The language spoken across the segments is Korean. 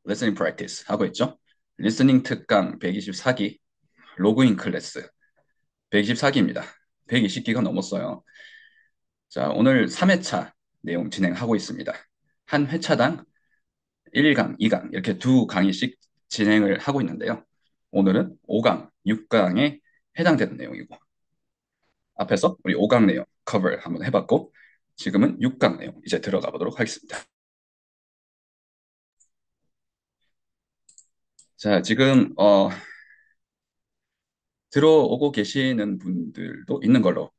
listening practice 하고 있죠. 리스닝 특강 124기 로그인 클래스 124기입니다. 120기가 넘었어요. 자, 오늘 3회차 내용 진행하고 있습니다. 한 회차당 1강, 2강 이렇게 두 강의씩 진행을 하고 있는데요. 오늘은 5강, 6강에 해당되는 내용이고 앞에서 우리 5강 내용 커버 한번 해봤고 지금은 6강 내용 이제 들어가 보도록 하겠습니다. 자, 지금 들어오고 계시는 분들도 있는 걸로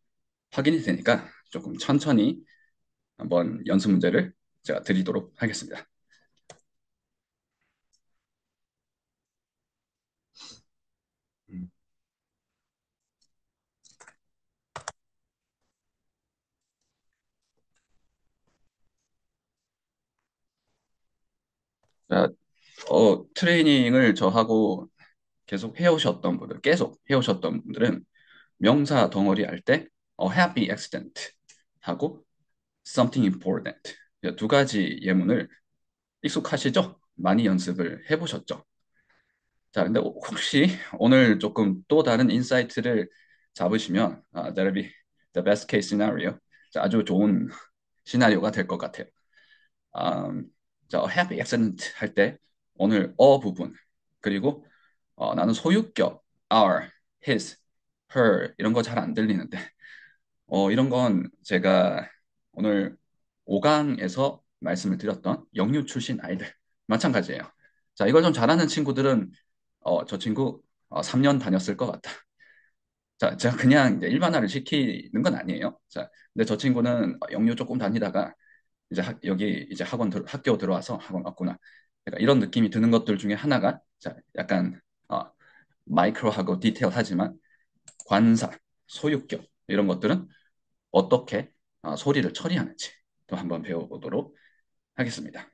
확인이 되니까 조금 천천히 한번 연습 문제를 제가 드리도록 하겠습니다. 음. 자, 트레이닝을 저하고 계속 해오셨던 분들, 계속 해오셨던 분들은 명사 덩어리 할 때 a happy accident 하고 something important 두 가지 예문을 익숙하시죠? 많이 연습을 해보셨죠? 자, 근데 혹시 오늘 조금 또 다른 인사이트를 잡으시면 that'll be the best case scenario. 자, 아주 좋은 시나리오가 될 것 같아요. 음, 자, happy accident 할 때 오늘 부분 그리고 나는 소유격 our, his, her 이런 거 잘 안 들리는데 이런 건 제가 오늘 5강에서 말씀을 드렸던 영유 출신 아이들 마찬가지예요. 자, 이걸 좀 잘하는 친구들은 저 친구 3년 다녔을 것 같다. 자, 제가 그냥 이제 일반화를 시키는 건 아니에요. 자, 근데 저 친구는 영유 조금 다니다가 이제 여기 이제 학교 들어와서 학원 왔구나. 약간 이런 느낌이 드는 것들 중에 하나가 자, 약간 마이크로하고 디테일하지만 관사, 소유격 이런 것들은 어떻게 소리를 처리하는지 또 한번 배워보도록 하겠습니다.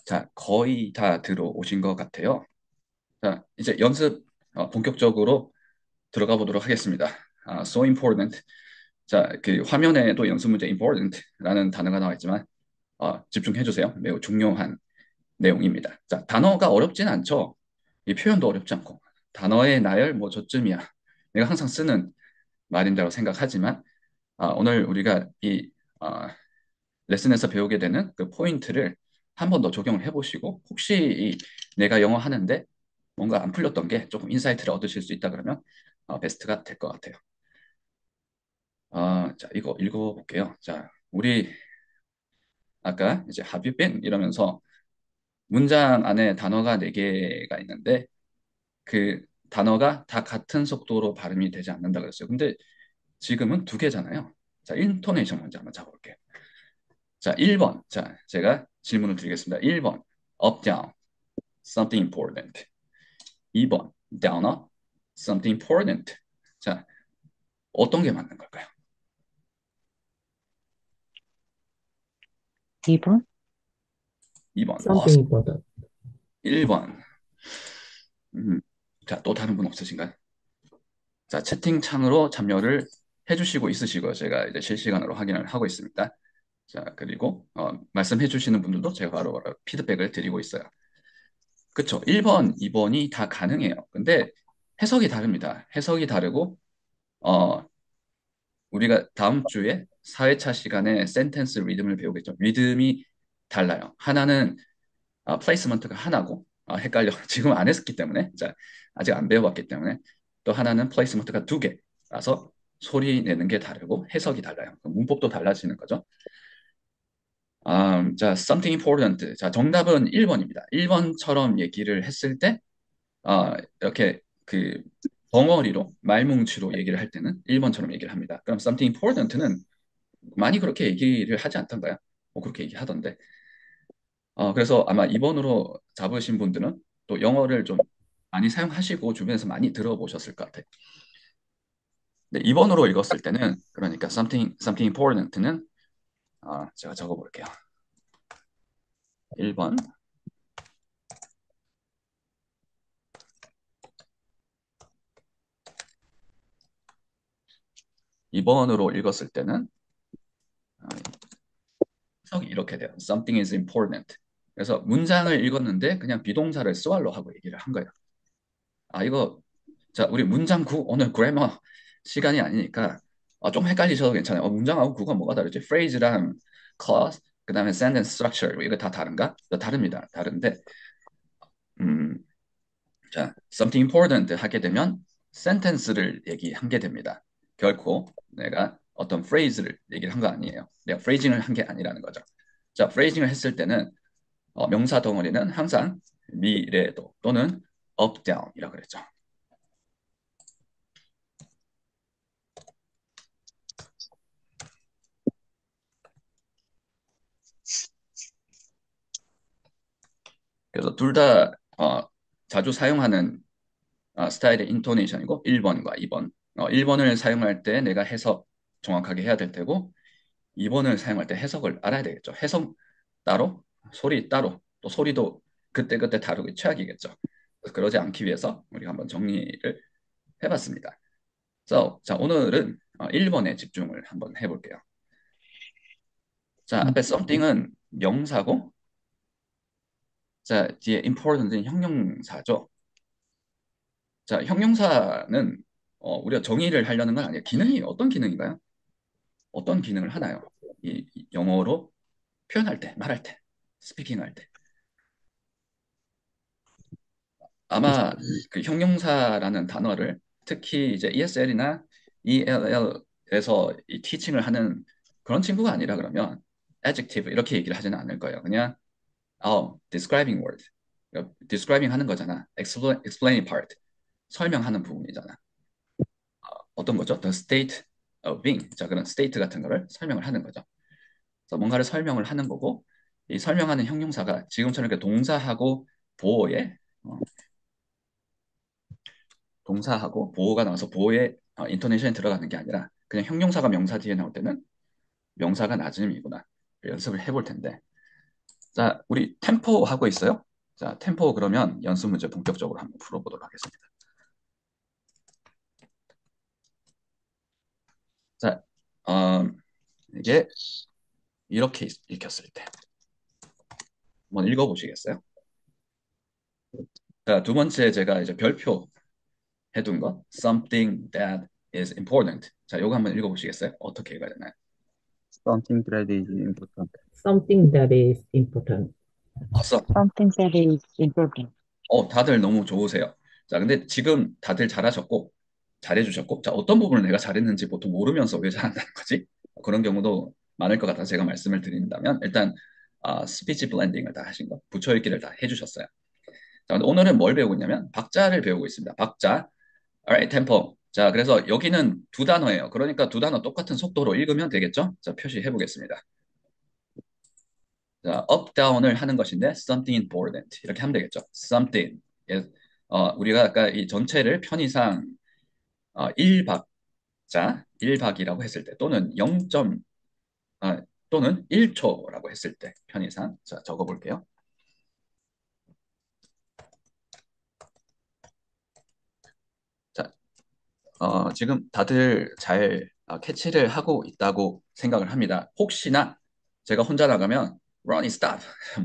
자, 거의 다 들어오신 것 같아요. 자, 이제 연습 본격적으로 들어가 보도록 하겠습니다. So important. 자, 그 화면에도 연습 문제 important라는 단어가 나와 있지만 집중해 주세요. 매우 중요한 내용입니다. 자, 단어가 어렵진 않죠. 이 표현도 어렵지 않고 단어의 나열 뭐 저쯤이야. 내가 항상 쓰는 말인다고 생각하지만 오늘 우리가 이 레슨에서 배우게 되는 그 포인트를 한 번 더 적용을 해보시고 혹시 내가 영어 하는데 뭔가 안 풀렸던 게 조금 인사이트를 얻으실 수 있다 그러면 베스트가 될 것 같아요. 자, 이거 읽어볼게요. 자, 우리 아까 이제 have you been 이러면서 문장 안에 단어가 4개가 있는데 그 단어가 다 같은 속도로 발음이 되지 않는다 그랬어요. 근데 지금은 2개잖아요. 자, 인토네이션 먼저 한번 잡아볼게요. 자, 1번. 자, 제가 질문을 드리겠습니다. 1번. up, down, something important. 2번. down, up, something important. 자, 어떤 게 맞는 걸까요? 2번? 2번. something important. 1번. 음, 자, 또 다른 분 없으신가요? 자, 채팅창으로 참여를 해주시고 있으시고 제가 이제 실시간으로 확인을 하고 있습니다. 자, 그리고 말씀해 주시는 분들도 제가 바로 피드백을 드리고 있어요. 그쵸? 1번, 2번이 다 가능해요. 근데 해석이 다릅니다. 해석이 다르고 어, 우리가 다음 주에 4회차 시간에 센텐스 리듬을 배우겠죠. 리듬이 달라요. 하나는 플레이스먼트가 하나고 헷갈려. 지금 안 했기 때문에 자, 아직 안 배워봤기 때문에 또 하나는 플레이스먼트가 2개라서 소리 내는 게 다르고 해석이 달라요. 문법도 달라지는 거죠. 자, something important. 자, 정답은 1번입니다. 1번처럼 얘기를 했을 때, 이렇게 그 덩어리로, 말뭉치로 얘기를 할 때는 1번처럼 얘기를 합니다. 그럼 something important는 많이 그렇게 얘기를 하지 않던가요? 뭐 그렇게 얘기하던데. 그래서 아마 2번으로 잡으신 분들은 또 영어를 좀 많이 사용하시고 주변에서 많이 들어보셨을 것 같아요. 근데 2번으로 읽었을 때는, 그러니까 something important는, 제가 적어볼게요. 1번. 2번으로 읽었을 때는, 해석이 이렇게 돼요. Something is important. 그래서 문장을 읽었는데 그냥 비동사를 swallow 하고 얘기를 한 거예요. 아, 이거, 자, 우리 문장 구, 오늘 그래머 시간이 아니니까 좀 헷갈리셔도 괜찮아요. 문장하고 구가 뭐가 다르지? phrase랑 clause, 그 다음에 sentence structure, 이거 다 다른가? 다릅니다. 다른데, 음, 자, something important 하게 되면 sentence를 얘기한 게 됩니다. 결코 내가 어떤 phrase를 얘기를 한 거 아니에요. 내가 phrasing을 한 게 아니라는 거죠. 자, phrasing을 했을 때는 명사 덩어리는 항상 미래도 또는 up, down이라고 그랬죠. 그래서 둘 다 자주 사용하는 스타일의 인토네이션이고 1번과 2번. 1번을 사용할 때 내가 해석 정확하게 해야 될 테고 2번을 사용할 때 해석을 알아야 되겠죠. 해석 따로, 소리 따로, 또 소리도 그때그때 다르게 취약이겠죠. 그러지 않기 위해서 우리가 한번 정리를 해봤습니다. 자, 오늘은 1번에 집중을 한번 해볼게요. 자, 앞에 something은 명사고, 자, 뒤에 important은 형용사죠. 자, 형용사는 우리가 정의를 하려는 건 아니에요. 기능이 어떤 기능인가요? 어떤 기능을 하나요? 이 영어로 표현할 때, 말할 때, 스피킹할 때. 아마 그 형용사라는 단어를 특히 이제 ESL이나 ELL에서 이 티칭을 하는 그런 친구가 아니라 그러면 adjective 이렇게 얘기를 하지는 않을 거예요. 그냥 describing word. 그러니까 describing 하는 거잖아. explaining part. 설명하는 부분이잖아. 어떤 거죠? The state of being. 자, 그런 state 같은 거를 설명을 하는 거죠. 그래서 뭔가를 설명을 하는 거고 이 설명하는 형용사가 지금처럼 이렇게 동사하고 보어에 동사하고 보호가 나와서 보호의 인토네이션에 들어가는 게 아니라 그냥 형용사가 명사 뒤에 나올 때는 명사가 나중이구나 연습을 해볼 텐데 자 우리 템포 하고 있어요? 자 템포 그러면 연습 문제 본격적으로 한번 풀어보도록 하겠습니다. 자 이게 이렇게 읽혔을 때 한번 읽어보시겠어요? 자, 두 번째 제가 이제 별표 해둔 거 something that is important. 자, 요거 한번 읽어보시겠어요? 어떻게 읽어야 되나요? Something that is important. Something that is important. awesome. Something that is important. 다들 너무 좋으세요. 자, 근데 지금 다들 잘하셨고, 잘해주셨고, 자, 어떤 부분을 내가 잘했는지 보통 모르면서 왜 잘한다는 거지? 그런 경우도 많을 것 같아서 제가 말씀을 드린다면, 일단, 스피치 블렌딩을 다 하신 거, 붙여읽기를 다 해주셨어요. 자, 근데 오늘은 뭘 배우고 있냐면, 박자를 배우고 있습니다. 박자. alright, 템포. 자, 그래서 여기는 두 단어예요. 그러니까 두 단어 똑같은 속도로 읽으면 되겠죠? 자, 표시해 보겠습니다. 자, up, down을 하는 것인데 something important 이렇게 하면 되겠죠. something. 예, 우리가 아까 이 전체를 편의상 1박자, 1박이라고 했을 때 또는 0. 또는 1초라고 했을 때 편의상 자, 적어 볼게요. 자, 지금 다들 잘 캐치를 하고 있다고 생각을 합니다. 혹시나 제가 혼자 나가면 run, stop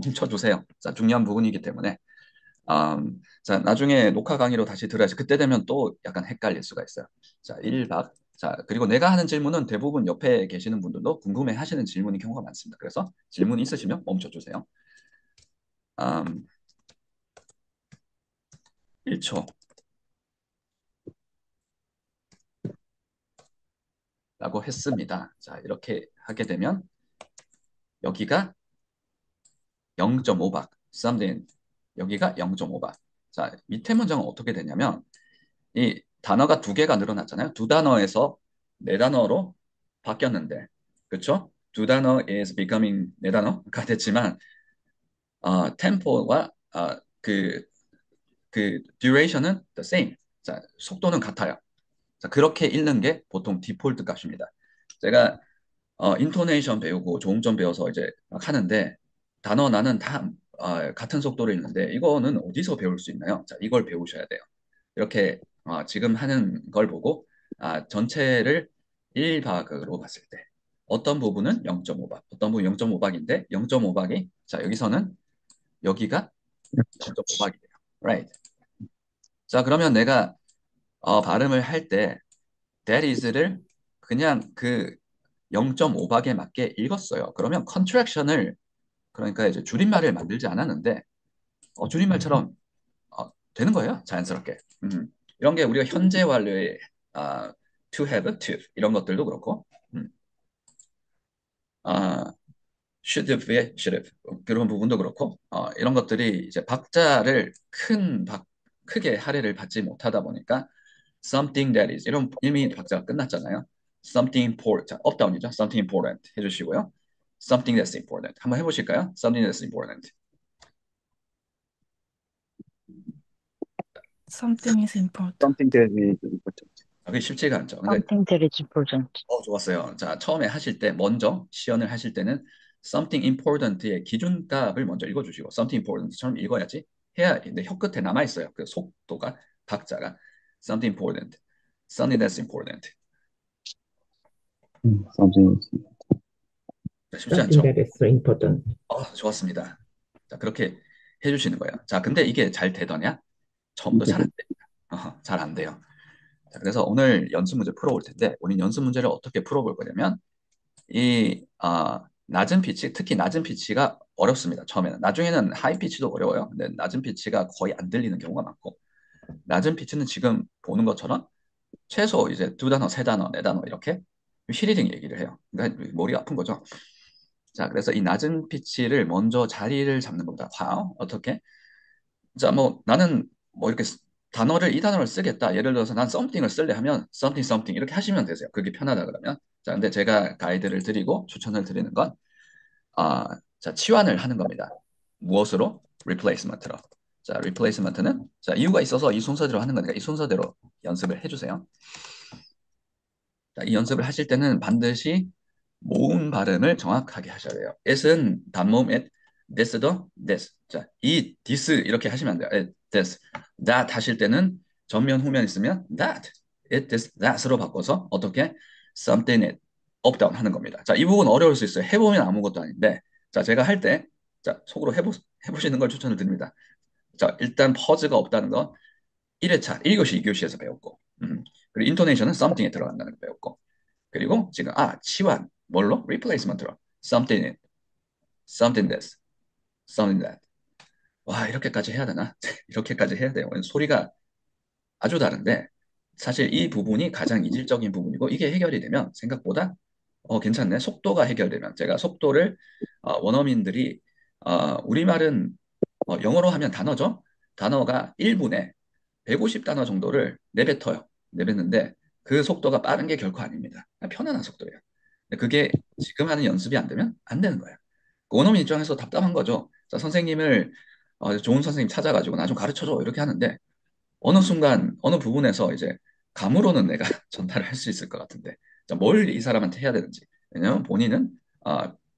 멈춰주세요. 자, 중요한 부분이기 때문에 자, 나중에 녹화 강의로 다시 들어야지. 그때 되면 또 약간 헷갈릴 수가 있어요. 자, 1박. 자, 그리고 내가 하는 질문은 대부분 옆에 계시는 분들도 궁금해 하시는 질문인 경우가 많습니다. 그래서 질문 있으시면 멈춰주세요. 1초. 라고 했습니다. 자, 이렇게 하게 되면 여기가 0.5박. something. 여기가 0.5박. 자, 밑에 문장은 어떻게 되냐면 이 단어가 두 개가 늘어났잖아요. 두 단어에서 네 단어로 바뀌었는데, 그렇죠? 두 단어 is becoming 네 단어가 됐지만, 템포와 그 duration은 the same. 자, 속도는 같아요. 자, 그렇게 읽는 게 보통 디폴트 값입니다. 제가 인토네이션 배우고 조음점 배워서 이제 막 하는데 단어 나는 다 같은 속도로 읽는데 이거는 어디서 배울 수 있나요? 자, 이걸 배우셔야 돼요. 이렇게 지금 하는 걸 보고 전체를 1박으로 봤을 때 어떤 부분은 0.5박, 어떤 부분 0.5박인데 0.5박이 자 여기서는 여기가 0.5박이래요. Right. 자 그러면 내가 발음을 할 때 that is를 그냥 그 0.5박에 맞게 읽었어요. 그러면 컨트랙션을 그러니까 이제 줄임말을 만들지 않았는데 줄임말처럼 되는 거예요. 자연스럽게. 이런 게 우리가 현재 완료의 to have, to 이런 것들도 그렇고 아, should have의 should have 그런 부분도 그렇고 이런 것들이 이제 박자를 크게 할애를 받지 못하다 보니까 something that is 이런 이미 박자가 끝났잖아요. something important 자, 업다운이죠. something important 해주시고요. something that's important 한번 해보실까요? something that's important Something is important. Something that is important. 그게 쉽지가 않죠. 근데 Something that is important. 좋았어요. 자, 처음에 하실 때 먼저 시연을 하실 때는 something important의 기준값을 먼저 읽어주시고 something important처럼 읽어야지 해야 근데 혀 끝에 남아 있어요. 그 속도가 박자가 something important, something that's important. Something is 쉽지 Something 않죠? that is important. 좋았습니다. 자, 그렇게 해주시는 거예요. 자, 근데 이게 잘 되더냐? 처음부터 잘 안 됩니다. 잘 안 돼요. 자, 그래서 오늘 연습 문제 풀어볼 텐데 오늘 연습 문제를 어떻게 풀어볼 거냐면 이 낮은 피치, 특히 낮은 피치가 어렵습니다. 처음에는. 나중에는 하이 피치도 어려워요. 근데 낮은 피치가 거의 안 들리는 경우가 많고 낮은 피치는 지금 보는 것처럼 최소 이제 두 단어, 세 단어, 네 단어 이렇게 휘리딩 얘기를 해요. 그러니까 머리가 아픈 거죠. 자, 그래서 이 낮은 피치를 먼저 자리를 잡는 겁니다. how? 어떻게? 자, 뭐 나는 뭐 이렇게 이 단어를 쓰겠다. 예를 들어서 난 something을 쓸래 하면 something something 이렇게 하시면 되세요. 그게 편하다 그러면. 자, 근데 제가 가이드를 드리고 추천을 드리는 건 자, 치환을 하는 겁니다. 무엇으로? replacement로. 자, replacement는 자, 이유가 있어서 이 순서대로 하는 거니까 이 순서대로 연습을 해주세요. 자, 이 연습을 하실 때는 반드시 모음 발음을 정확하게 하셔야 돼요. it은 단모음 it, this도 this. 자, 이 this 이렇게 하시면 안 돼요. it, this. that 하실 때는 전면 후면 있으면 that, it, this, that으로 바꿔서 어떻게 something it, up, down 하는 겁니다. 자, 이 부분 어려울 수 있어요. 해보면 아무것도 아닌데, 자, 제가 할 때, 자, 속으로 해보시는 걸 추천을 드립니다. 자, 일단 퍼즈가 없다는 건 1회차, 1교시, 2교시에서 배웠고, 그리고 인토네이션은 something에 들어간다는 걸 배웠고, 그리고 지금 치환 뭘로? replacement로 something it, something this, something that. 와 이렇게까지 해야 되나? 이렇게까지 해야 돼요. 소리가 아주 다른데 사실 이 부분이 가장 이질적인 부분이고 이게 해결이 되면 생각보다 괜찮네. 속도가 해결되면 제가 속도를 원어민들이 우리말은 영어로 하면 단어죠. 단어가 1분에 150단어 정도를 내뱉어요. 내뱉는데 그 속도가 빠른 게 결코 아닙니다. 편안한 속도예요. 근데 그게 지금 하는 연습이 안 되면 안 되는 거예요. 그 원어민 입장에서 답답한 거죠. 자, 선생님을 좋은 선생님 찾아가지고 나 좀 가르쳐줘 이렇게 하는데 어느 순간 어느 부분에서 이제 감으로는 내가 전달을 할 수 있을 것 같은데 뭘 이 사람한테 해야 되는지 왜냐면 본인은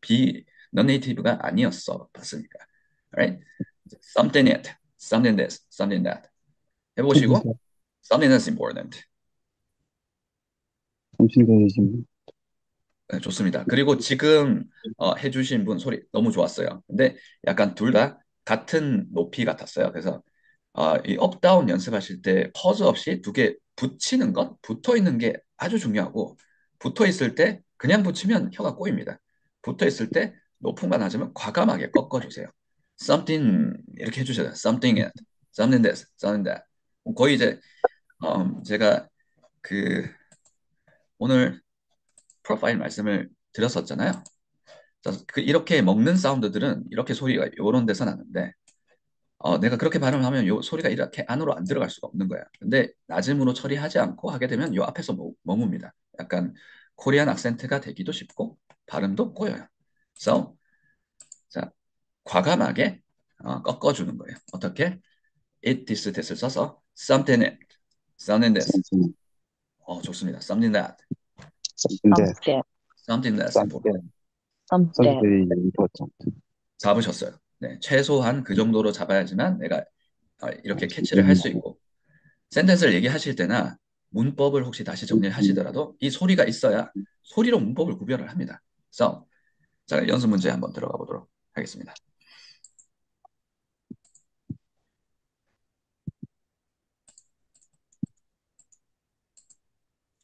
비 non-native가 아니었어 봤으니까 right? something it, something this, something that 해보시고 something that's important something that is important. 네, 좋습니다. 그리고 지금 해주신 분 소리 너무 좋았어요. 근데 약간 둘 다 같은 높이 같았어요. 그래서 이 업다운 연습하실 때 퍼즈 없이 두 개 붙이는 것, 붙어 있는 게 아주 중요하고 붙어 있을 때 그냥 붙이면 혀가 꼬입니다. 붙어 있을 때 높음과 낮으면 과감하게 꺾어주세요. something 이렇게 해주셔야 돼요. something it, something this, something that. 거의 이제 제가 그 오늘 프로파일 말씀을 드렸었잖아요. 이렇게 먹는 사운드들은 이렇게 소리가 이런 데서 나는데 내가 그렇게 발음을 하면 요 소리가 이렇게 안으로 안 들어갈 수가 없는 거야. 근데 낮음으로 처리하지 않고 하게 되면 요 앞에서 머뭅니다. 약간 코리안 악센트가 되기도 쉽고 발음도 꼬여요. 그래서 자, 과감하게 꺾어주는 거예요. 어떻게? it, this, that을 써서 something it, something this. 좋습니다. something that, Something that, Something, something that's something important. something something. that is important. 잡으셨어요. 네, 최소한 그 정도로 잡아야지만 내가 이렇게 캐치를 할 수 있고 센텐스를 얘기하실 때나 문법을 혹시 다시 정리하시더라도 이 소리가 있어야 소리로 문법을 구별을 합니다. 그래서 자, 연습 문제 한번 들어가 보도록 하겠습니다.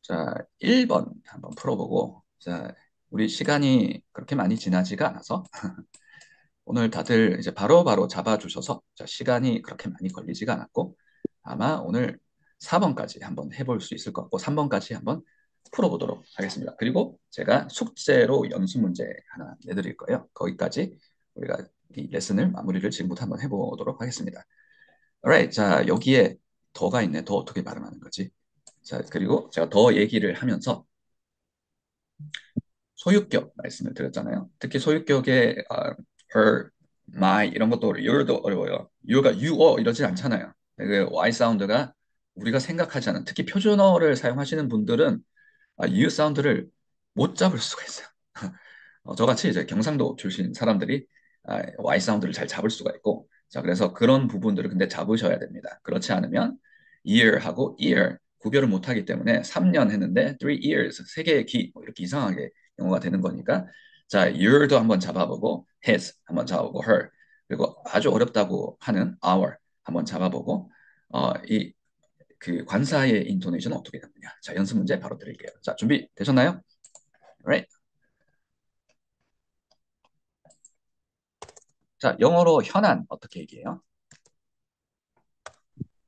자, 1번 한번 풀어보고, 자, 우리 시간이 그렇게 많이 지나지가 않아서 오늘 다들 이제 바로바로 잡아주셔서 자, 시간이 그렇게 많이 걸리지가 않았고 아마 오늘 4번까지 한번 해볼 수 있을 것 같고 3번까지 한번 풀어보도록 하겠습니다. 그리고 제가 숙제로 연습 문제 하나 내드릴 거예요. 거기까지 우리가 이 레슨을 마무리를 지금부터 한번 해보도록 하겠습니다. Alright, 자 여기에 더가 있네. 더 어떻게 발음하는 거지? 자 그리고 제가 더 얘기를 하면서 소유격 말씀을 드렸잖아요. 특히 소유격의 her, my 이런 것도 your도 어려워요. you가 you 이러지 않잖아요. 그 y 사운드가 우리가 생각하지 않은 특히 표준어를 사용하시는 분들은 you 사운드를 못 잡을 수가 있어요. 저같이 이제 경상도 출신 사람들이 Y 사운드를 잘 잡을 수가 있고, 자, 그래서 그런 부분들을 근데 잡으셔야 됩니다. 그렇지 않으면 year하고 ear 구별을 못 하기 때문에 3년 했는데 3 years, 3개의 귀, 뭐 이렇게 이상하게 영어가 되는 거니까, 자, your도 한번 잡아보고, his 한번 잡아보고, her, 그리고 아주 어렵다고 하는 our 한번 잡아보고, 이 그 관사의 인토네이션은 어떻게 되느냐. 자, 연습 문제 바로 드릴게요. 자, 준비 되셨나요? Right. 자, 영어로 현안 어떻게 얘기해요?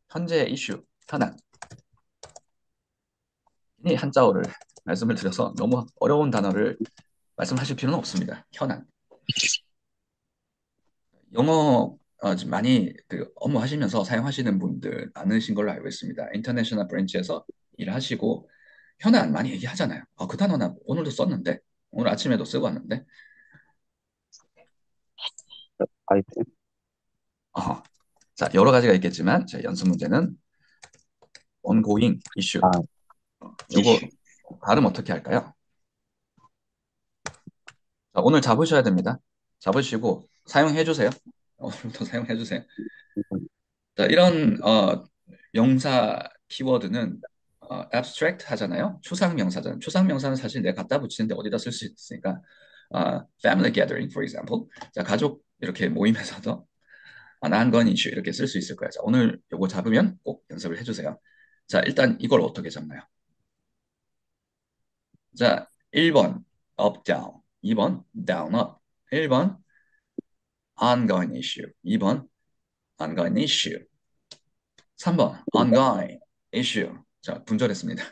현재 이슈, 현안. 이 한자어를 말씀을 드려서 너무 어려운 단어를 말씀하실 필요는 없습니다. 현안. 영어 지금 많이 그 업무 하시면서 사용하시는 분들 많으신 걸로 알고 있습니다. 인터내셔널 브랜치에서 일을 하시고 현안 많이 얘기하잖아요. 그 단어 나 오늘도 썼는데 오늘 아침에도 쓰고 왔는데 아이템. 어, 자 여러 가지가 있겠지만 제 연습 문제는 ongoing issue. 아, 요거 발음 어떻게 할까요? 자, 오늘 잡으셔야 됩니다. 잡으시고 사용해 주세요. 오늘부터 사용해 주세요. 자, 이런 명사 키워드는 abstract 하잖아요. 추상 명사잖아요. 추상 명사는 사실 내가 갖다 붙이는데 어디다 쓸 수 있으니까 family gathering, for example. 자, 가족 이렇게 모임에서도 난건 이슈 이렇게 쓸 수 있을 거예요. 자, 오늘 요거 잡으면 꼭 연습을 해주세요. 자, 일단 이걸 어떻게 잡나요? 자, 1번 up, down, 2번 down, up, 1번 ongoing issue, 2번 ongoing issue, 3번 ongoing issue. 자, 분절했습니다.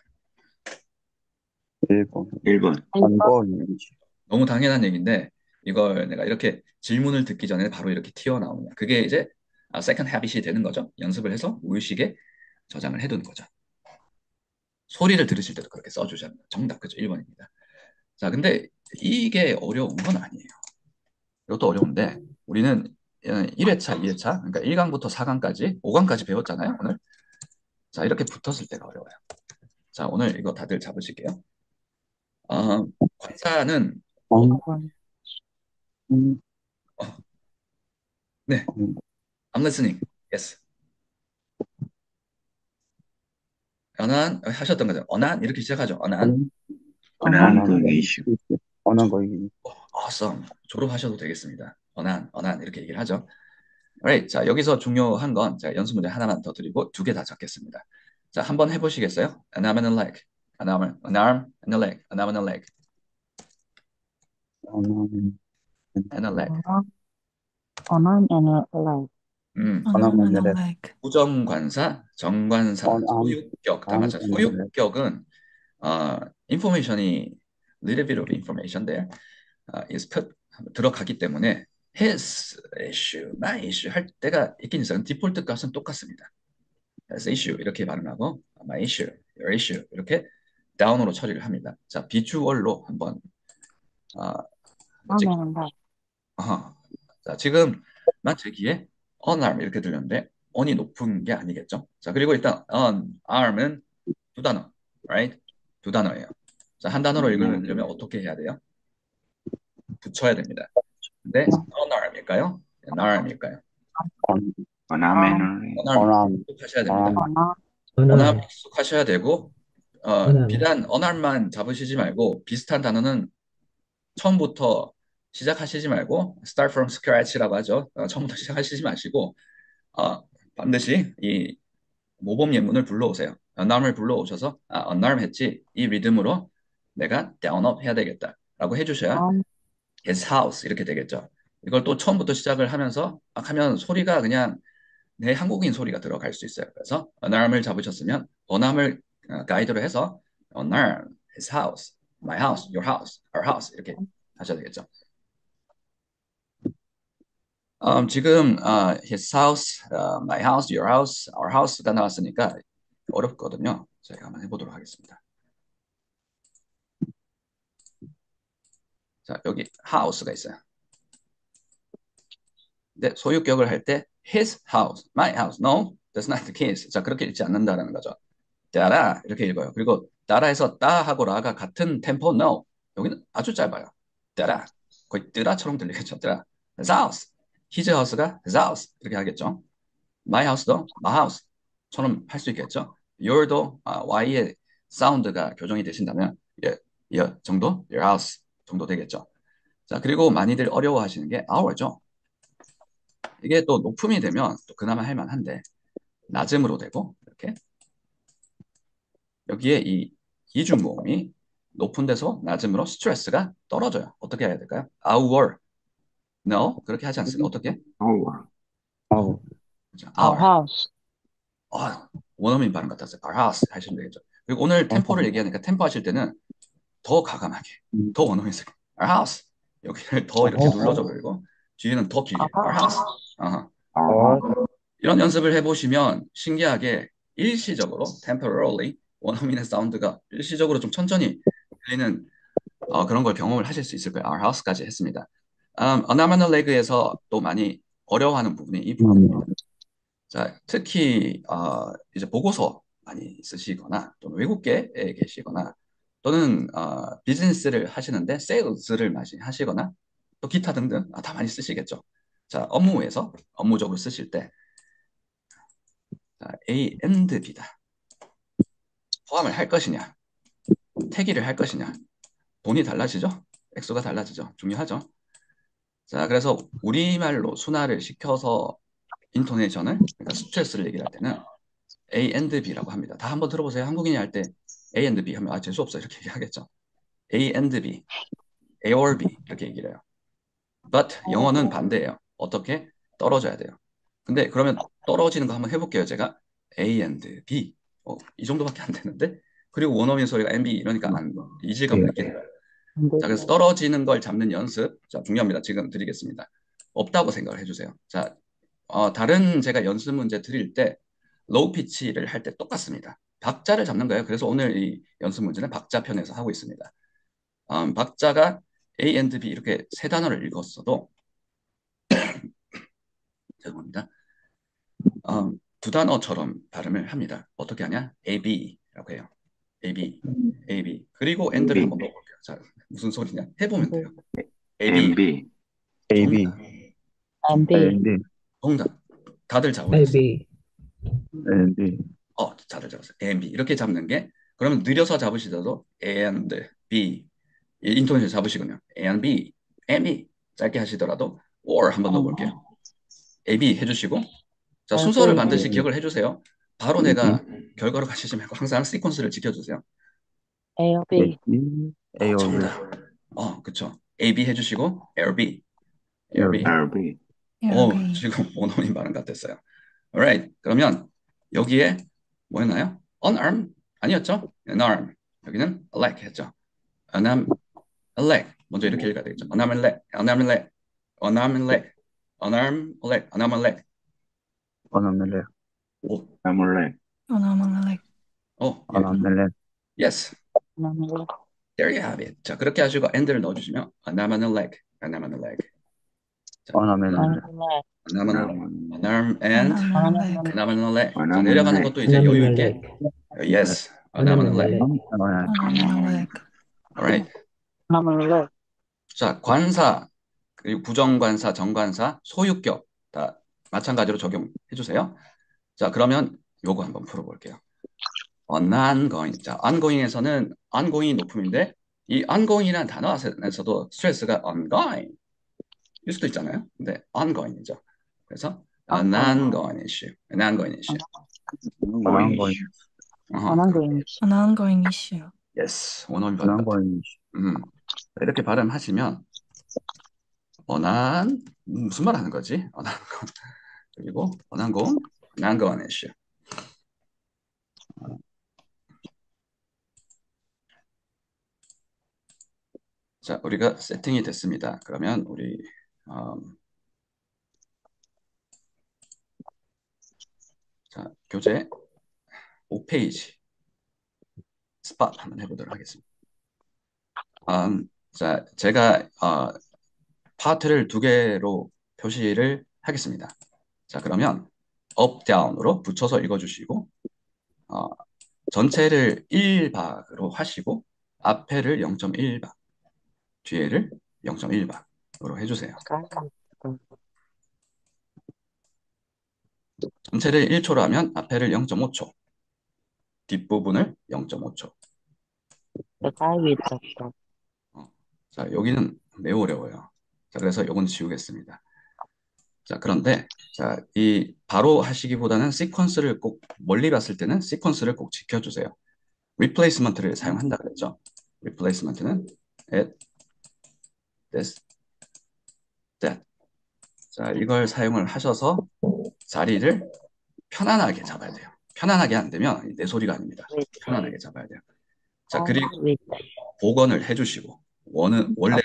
1번. 1번. ongoing. 너무 당연한 얘기인데 이걸 내가 이렇게 질문을 듣기 전에 바로 이렇게 튀어나오냐. 그게 이제 second habit이 되는 거죠. 연습을 해서 무의식에 저장을 해두는 거죠. 소리를 들으실 때도 그렇게 써주셔야 합니다. 정답, 그죠? 1번입니다. 자, 근데 이게 어려운 건 아니에요. 이것도 어려운데 우리는 1회차, 2회차, 그러니까 1강부터 4강까지, 5강까지 배웠잖아요, 오늘. 자, 이렇게 붙었을 때가 어려워요. 자, 오늘 이거 다들 잡으실게요. 관사는 ongoing. 네, I'm listening. Yes. 언한 하셨던 거죠. 언한 이렇게 시작하죠. 언한. ongoing issue. ongoing. Awesome. 졸업하셔도 되겠습니다. 언한 이렇게 얘기를 하죠. Alright. 자, 여기서 중요한 건 제가 연습 문제 하나만 더 드리고 2개 다 잡겠습니다. 자, 한번 해보시겠어요? An arm and a leg. An arm and a leg. An arm and a leg. ongoing. And a leg. Onan and like. ongoing. like. 부정관사, 정관사, on 소유격 다 맞죠? 소유격은 information이 little bit of information there is put 들어가기 때문에 his issue, my issue 할 때가 있긴 있어요. 디폴트 값은 똑같습니다. his issue 이렇게 발음하고 my issue, your issue 이렇게 다운으로 처리를 합니다. 자, 비주얼로 한번 Onan and like. 자, 지금 제 귀에 on arm 이렇게 들렸는데 on이 높은 게 아니겠죠? 자, 그리고 일단 on arm은 두 단어, right? 두 단어예요. 자, 한 단어로 읽으려면 어떻게 해야 돼요? 붙여야 됩니다. 근데 on arm일까요? an arm일까요? on arm and a leg. on arm on arm. 익숙하셔야 됩니다. Onan on arm Onan. 익숙하셔야 되고 언어만. 비단 언어만 잡으시지 말고 비슷한 단어는 처음부터 시작하시지 말고 start from scratch라고 하죠. 처음부터 시작하시지 마시고 반드시 이 모범 예문을 불러오세요. 언어를 불러오셔서 언어를 했지 이 리듬으로 내가 down up 해야 되겠다라고 해주셔야 his house 이렇게 되겠죠. 이걸 또 처음부터 시작을 하면서 막 하면 소리가 그냥 내 한국인 소리가 들어갈 수 있어요. 그래서 언어를 잡으셨으면 언어를 가이드로 해서 언어, his house, my house, your house, our house 이렇게 하셔야 되겠죠. 지금 his house, my house, your house, our house가 나왔으니까 어렵거든요. 저희가 한번 해보도록 하겠습니다. 자, 여기 house가 있어요. 근데 소유격을 할 때 his house, my house. No, that's not the case. 자, 그렇게 읽지 않는다라는 거죠. 따라 이렇게 읽어요. 그리고 따라해서 따하고 라가 같은 템포. No, 여기는 아주 짧아요. 따라 거의 뜨라처럼 들리겠죠. 따라 his house, his house가 his house 이렇게 하겠죠. my house도 my house처럼 할 수 있겠죠. your도 y의 사운드가 교정이 되신다면 예 정도 your house 정도 되겠죠. 자, 그리고 많이들 어려워하시는 게 our죠. 이게 또 높음이 되면 또 그나마 할 만한데 낮음으로 되고 이렇게 여기에 이 이중 모음이 높은 데서 낮음으로 스트레스가 떨어져요. 어떻게 해야 될까요? our. No, 그렇게 하지 않습니다. 어떻게? our, our, 자, Our our. house. 원어민 발음 같았어요. our house 하시면 되겠죠. 그리고 오늘 템포를 얘기하니까 tempo 하실 때는 더 가감하게, 더 원어민스럽게 our house. 여기를 더 이렇게 눌러줘 버리고 뒤에는 더 길게 our house. 어허. our house, 이런 연습을 해보시면 신기하게 일시적으로 temporarily 원어민의 사운드가 일시적으로 좀 천천히 들리는 그런 걸 경험을 하실 수 있을 거예요. Our house까지 했습니다. Another leg에서 또 많이 어려워하는 부분이 이 부분입니다. 자, 특히 이제 보고서 많이 쓰시거나 또는 외국계에 계시거나 또는 비즈니스를 하시는데 세일즈를 많이 하시거나 또 기타 등등 다 많이 쓰시겠죠. 자, 업무에서 업무적으로 쓰실 때 자, A and B다. 포함을 할 것이냐, 태기를 할 것이냐, 돈이 달라지죠? 액수가 달라지죠? 중요하죠? 자, 그래서 우리말로 순화를 시켜서 인토네이션을, 그러니까 스트레스를 얘기를 할 때는 A and B라고 합니다. 다 한번 들어보세요. 한국인이 할 때 A and B 하면 재수없어 이렇게 얘기하겠죠. A and B, A or B 이렇게 얘기를 해요. But 영어는 반대예요. 어떻게? 떨어져야 돼요. 근데 그러면 떨어지는 거 한번 해볼게요. 제가 A and B 이 정도밖에 안 되는데 그리고 원어민 소리가 MB 이러니까 이질감을 느끼는 거예요. 자, 그래서 떨어지는 걸 잡는 연습. 자, 중요합니다. 지금 드리겠습니다. 없다고 생각을 해주세요. 자, 다른 제가 연습 문제 드릴 때 로우 피치를 할 때 똑같습니다. 박자를 잡는 거예요. 그래서 오늘 이 연습 문제는 박자 편에서 하고 있습니다. 박자가 A and B 이렇게 세 단어를 읽었어도 죄송합니다. 두 단어처럼 발음을 합니다. 어떻게 하냐? A, B라고 해요. A, B, A, B. 그리고 and를 한번 넣어볼게요. 자, 무슨 소리냐? 해보면 돼요. A, B. MB, AB, And B. AND, 정답. 다들 잡으셨어요. Maybe. AND, 다들 잡았어요. A and B. 이렇게 잡는 게, 그러면 느려서 잡으시더라도 A and B. 인토네이션 잡으시군요. A and B, and B. 짧게 하시더라도 or 한번 넣어볼게요. A, B 해주시고, 자, 순서를 반드시 기억을 해주세요. 바로 내가 결과로 가시지 말고 항상 시퀀스를 지켜주세요. A or B. A or B, 정답. 그쵸. A, B 해주시고, L, B. L, B. RB, 지금 원어민 발음 같았어요. Alright. 그러면 여기에 뭐였나요? Unarmed 아니었죠? An arm. 여기는 a leg 했죠. Unarmed leg. 먼저 이렇게 읽어야 되겠죠. Unarmed leg, unarmed leg, unarmed leg, unarmed leg, unarmed leg. 어나멜레, 오, 아몰레, 예. 어나멜레, Yes. There you have it. 자, 그렇게 하시고 and를 넣어주시면 unarmed leg, unarmed leg. 자, 어나멜레, unarmed and unarmed leg. 자, unarmed 내려가는 leg. 것도 이제 여유 Unarmed 있게. leg. Yes. Unarmed leg. Unarmed leg. Alright. 자, 관사, 그리고 부정관사, 정관사, 소유격 다 마찬가지로 적용해 주세요. 자, 그러면 요거 한번 풀어볼게요. ongoing. 자, ongoing에서는 ongoing이 높음인데 이 ongoing이라는 단어 안에서도 스트레스가 ongoing 일 수도 있잖아요. 근데 ongoing이죠. 그래서 an ongoing issue, an ongoing issue. ongoing ongoing, issue. 어허, ongoing An ongoing issue. yes, 원어민 발음. ongoing, 이렇게 발음하시면 원한 무슨 말 하는 거지? 원한 거 그리고 원한 공, ongoing issue. 자, 우리가 세팅이 됐습니다. 그러면 우리 자, 교재 5페이지 스팟 한번 해보도록 하겠습니다. 자, 제가 파트를 두 개로 표시를 하겠습니다. 자, 그러면 up, down으로 붙여서 읽어주시고 전체를 1박으로 하시고 앞에를 0.1박, 뒤에를 0.1박으로 해주세요. 전체를 1초로 하면 앞에를 0.5초, 뒷부분을 0.5초. the guy with the dog. 자, 여기는 매우 어려워요. 자, 그래서 요건 지우겠습니다. 자, 그런데 자, 이 바로 하시기보다는 시퀀스를 꼭 멀리 봤을 때는 시퀀스를 꼭 지켜주세요. replacement를 사용한다 그랬죠. replacement는 at this, that. 자, 이걸 사용을 하셔서 자리를 편안하게 잡아야 돼요. 편안하게 안 되면 내 소리가 아닙니다. 편안하게 잡아야 돼요. 자, 그리고 with 복원을 해주시고 원래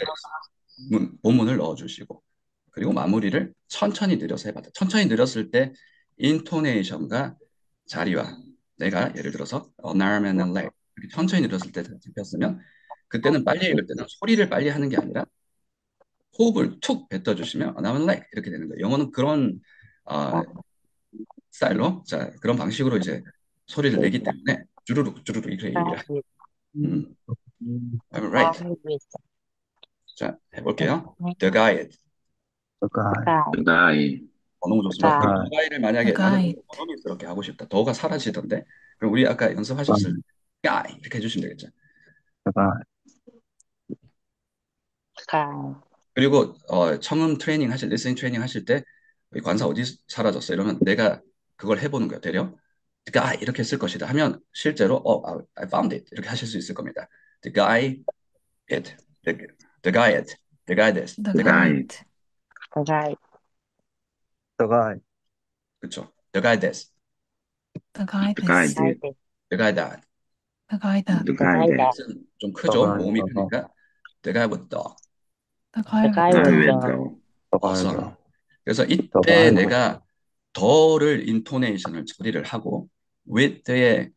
본문을 넣어주시고 그리고 마무리를 천천히 늘려서 해봐요. 천천히 늘렸을 때 인토네이션과 자리와 내가 예를 들어서 an arm and a leg 이렇게 천천히 늘렸을 때 잡혔으면 그때는 빨리 읽을 때는 소리를 빨리 하는 게 아니라 호흡을 툭 뱉어주시면 an arm and a leg 이렇게 되는 거예요. 영어는 그런 스타일로 자 그런 방식으로 이제 소리를 내기 때문에 주르륵 주르륵 이렇게 얘기를 with I'm right. guy with 자 해볼게요. The guide. the guy, guy. The guy. 너무 좋습니다. The 그럼 가이를 만약에 The guide. 어머니스럽게 하고 싶다. 더가 사라지던데. 그럼 우리 아까 연습하셨을 때 가이 이렇게 해주시면 되겠죠. the guy, guy. 그리고 청음 트레이닝 하실 리스닝 트레이닝 하실 때 관사 어디 사라졌어? 이러면 내가 그걸 해보는 거예요. 되려? The guy 이렇게 쓸 것이다 하면 실제로 I found it 이렇게 하실 수 있을 겁니다. The guy it, the guy it, the guy this, The The guide. The guy. the guy, 그렇죠. The guy this, The guide The guy this. Guy did. this. the guy that. The guide that. The The guy guy that. that. 좀 크죠. guy, 모음이 the guy, 크니까 the guy with the The The guide guy with Guy the. with the the. the guy, awesome. 그래서 the 이때 guy, 내가 더를 인토네이션을 처리를 하고 with의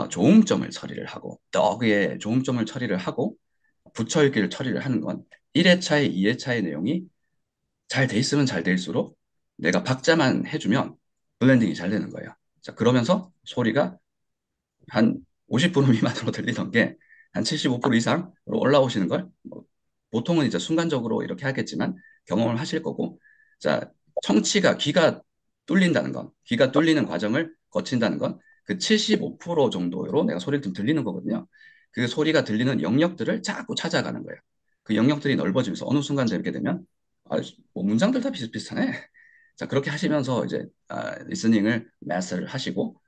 조음점을 처리를 하고 dog의 조음점을 처리를 하고 붙여읽기를 처리를 하는 건 1회차의 2회차의 내용이 잘 돼 있으면 잘 될수록 내가 박자만 해주면 블렌딩이 잘 되는 거예요. 자, 그러면서 소리가 한 50% 미만으로 들리던 게 한 75% 이상으로 올라오시는 걸 보통은 이제 순간적으로 이렇게 하겠지만 경험을 하실 거고 자 청취가 귀가 뚫린다는 건 귀가 뚫리는 과정을 거친다는 건 그 75% 정도로 내가 소리를 좀 들리는 거거든요. 그 소리가 들리는 영역들을 자꾸 찾아가는 거예요. 그 영역들이 넓어지면서 어느 순간 되게 되면 뭐 문장들 다 비슷비슷하네. 자 그렇게 하시면서 이제 리스닝을 마스터를 하시고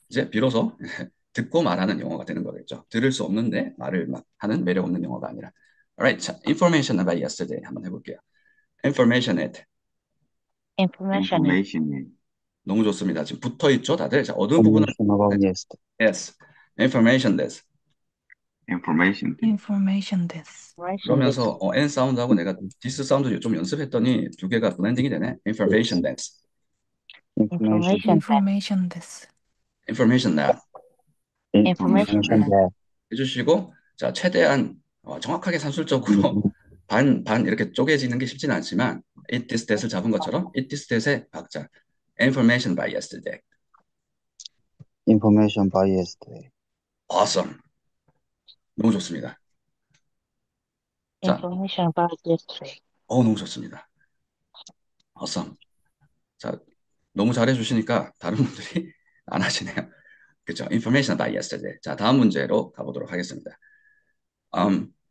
이제 비로소 듣고 말하는 영어가 되는 거겠죠. 들을 수 없는데 말을 막 하는 매력 없는 영어가 아니라. Alright, 자, information about yesterday 한번 해볼게요. information it. information. Information it. 너무 좋습니다. 지금 붙어 있죠, 다들. 자, 어두운 부분은 information about yesterday, yes, information this. Information it. Information this. 그러면서 n 사운드하고 내가 this 사운드 좀 연습했더니 두 개가 블렌딩이 되네. information this, information, Information this. information that Information information that, 해주시고 자 최대한 정확하게 산술적으로 반 이렇게 쪼개지는 게 쉽지는 않지만 it this that을 잡은 것처럼 it this that의 박자 information by yesterday. information by yesterday, awesome. 너무 좋습니다. 자, information about yesterday. 너무 좋습니다. awesome. 자, 너무 잘해주시니까 다른 분들이 안 하시네요. 그죠? Information about yesterday. 자, 다음 문제로 가보도록 하겠습니다.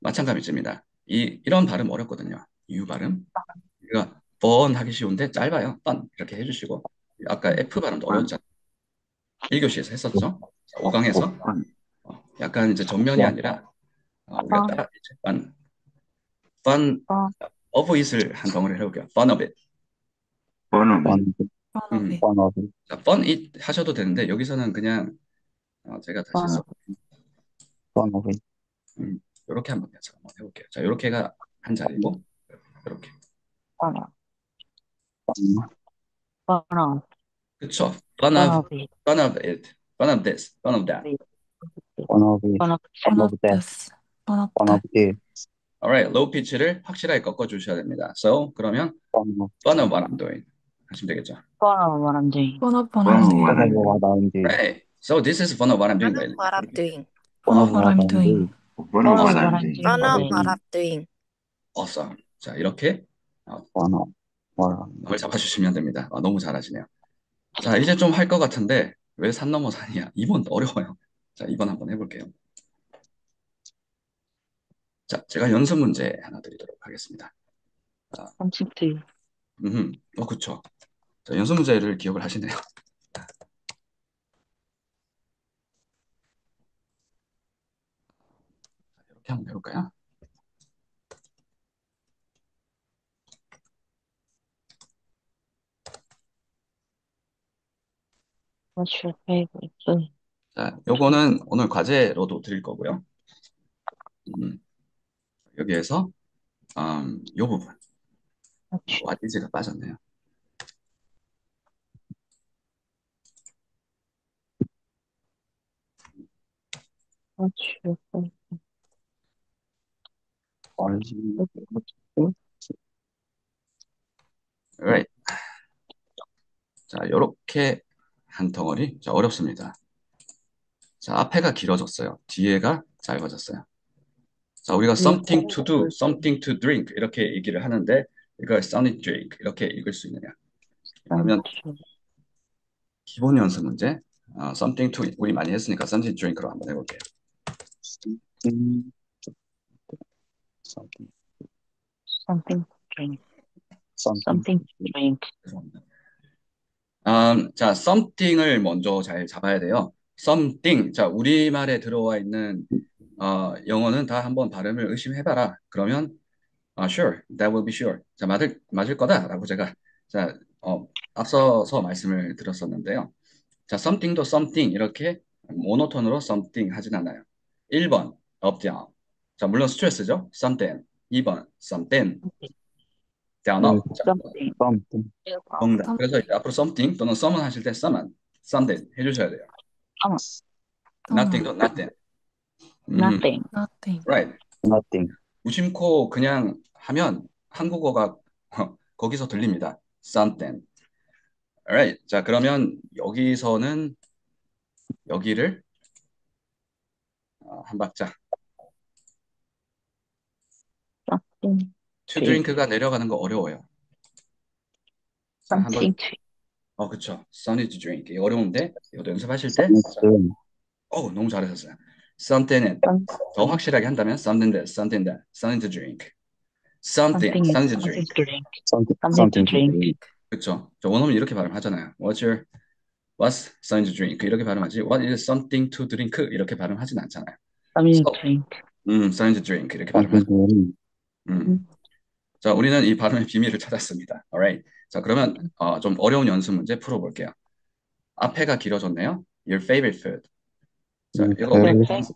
마찬가지입니다. 이런 발음 어렵거든요. U 발음. 우리가 fun 하기 쉬운데 짧아요. fun 이렇게 해주시고 아까 F 발음도 Fun. 어려웠잖아요. 1교시에서 했었죠. 5강에서 Fun. 약간 이제 전면이 아니라 우리가 Fun. 따라 이제 fun Fun. of it을 한 덩어리 해볼게요. fun of it. Fun of it. Fun, Fun of it. fun of it. 자, fun it 하셔도 되는데 여기서는 그냥 제가 다시 Fun. 써 Fun of it. 이렇게 한번 해볼게요. 자, 이렇게가 한 자리고 이렇게. Fun. Fun, Fun. 그쵸? fun Fun of of it. fun of it, fun of this, fun of that. fun of it. Fun of Fun Fun of of that. this. Fun of Fun that. of this. Alright, low pitch를 확실하게 꺾어주셔야 됩니다. So 그러면 Fun of fun of what I'm doing 하시면 되겠죠. fun of what I'm doing. Fun of what Fun I'm of doing. what I'm doing. what I'm doing. Right. So this is fun of what I'm doing Fun of lately. what I'm doing. Fun of what I'm doing. Fun Fun of of what what I'm I'm doing. doing. Fun of doing. what I'm doing. Awesome. 자, 이렇게 Fun of what I'm 감을 잡아주시면 됩니다. 너무 잘하시네요. 자, 이제 좀 할 것 같은데 왜 산 넘어 산이야? 2번 어려워요. 자, 2번 한번 해볼게요. 자, 제가 연습 문제 하나 드리도록 하겠습니다. Something to you. 그쵸. 자, 연습 문제를 기억을 하시네요. 이렇게 한번 해볼까요? What's your favorite food? 자, 요거는 오늘 과제로도 드릴 거고요. 여기에서 요 부분 What's, what is가 빠졌네요. what's your favorite doing. Right. 자, 요렇게 한 덩어리. 자, 어렵습니다. 자, 앞에가 길어졌어요. 뒤에가 짧아졌어요. 자, 우리가 something to do, something to drink 이렇게 얘기를 하는데 이걸 something to drink 이렇게 읽을 수 있느냐? 그러면 기본 연습 문제 something to 우리 많이 했으니까 something to drink로 한번 해볼게요. Something, something to drink? something, Something to drink. 죄송합니다. 자, something을 먼저 잘 잡아야 돼요. something. 자, 우리말에 들어와 있는 영어는 다 한번 발음을 의심해봐라. 그러면 sure, that will be sure. 자, 맞을 거다라고 제가 자, 앞서서 말씀을 드렸었는데요. 자, something도 something 이렇게 모노톤으로 something 하진 않아요. 1번 up down. 자, 물론 스트레스죠. something. 2번 something. down up. 자, Something. something, 정답. 그래서 이제 앞으로 something 또는 someone 하실 때 someone, something 해주셔야 돼요. nothing도 nothing. Nothing. Nothing. Right. nothing, 무심코 그냥 하면 한국어가 거기서 들립니다. something. Alright. 자, 그러면 여기서는 여기를 한 박자. Something. to drink가 내려가는 거 어려워요. 자, 한번 Something to 그쵸. something to drink. 이게 어려운데 이것도 연습하실 때 something, 너무 잘하셨어요. something은 더 확실하게 한다면 something that, something that, something to drink. something, something to drink. to drink. something, Something to something drink. 그쵸. 저 원어민 이렇게 발음하잖아요. What's something to drink? 이렇게 발음하지. What is something to drink? 이렇게 발음하진 않잖아요. Something So, to drink. something to drink 이렇게 something 발음하죠. doing. 자, 우리는 이 발음의 비밀을 찾았습니다. Alright. 자, 그러면 좀 어려운 연습 문제 풀어볼게요. 앞에가 길어졌네요. Your favorite food. 자, 이거 우리 favorite 관사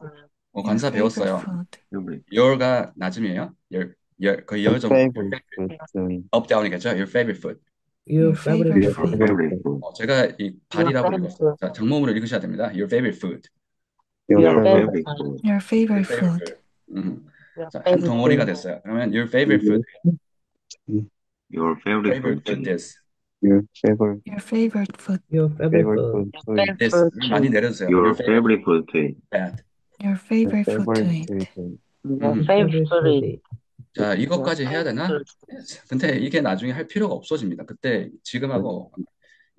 Your favorite 배웠어요. food. Favorite. Your가 낮음이에요. 거의 열 정도. favorite food doing. up down이겠죠. Your favorite food. Your favorite Your food. Favorite food. 제가 이 발이라고 favorite 읽었어요. food. 자, 장모음으로 읽으셔야 됩니다. Your favorite food. Your Your favorite favorite food. Your favorite Your favorite food. food. Your 자, 한 favorite 덩어리가 food. 됐어요. 그러면 your favorite food. Your favorite favorite food. food is your favorite Your favorite food. Your favorite favorite food. food doing. this. Food 많이 to 내려주세요. Your favorite food to eat. that. Your Your favorite food to favorite eat. food doing. your 음. favorite food to is eat. 자, 이것까지 해야 되나? food. 근데 이게 나중에 할 필요가 없어집니다. 그때 지금하고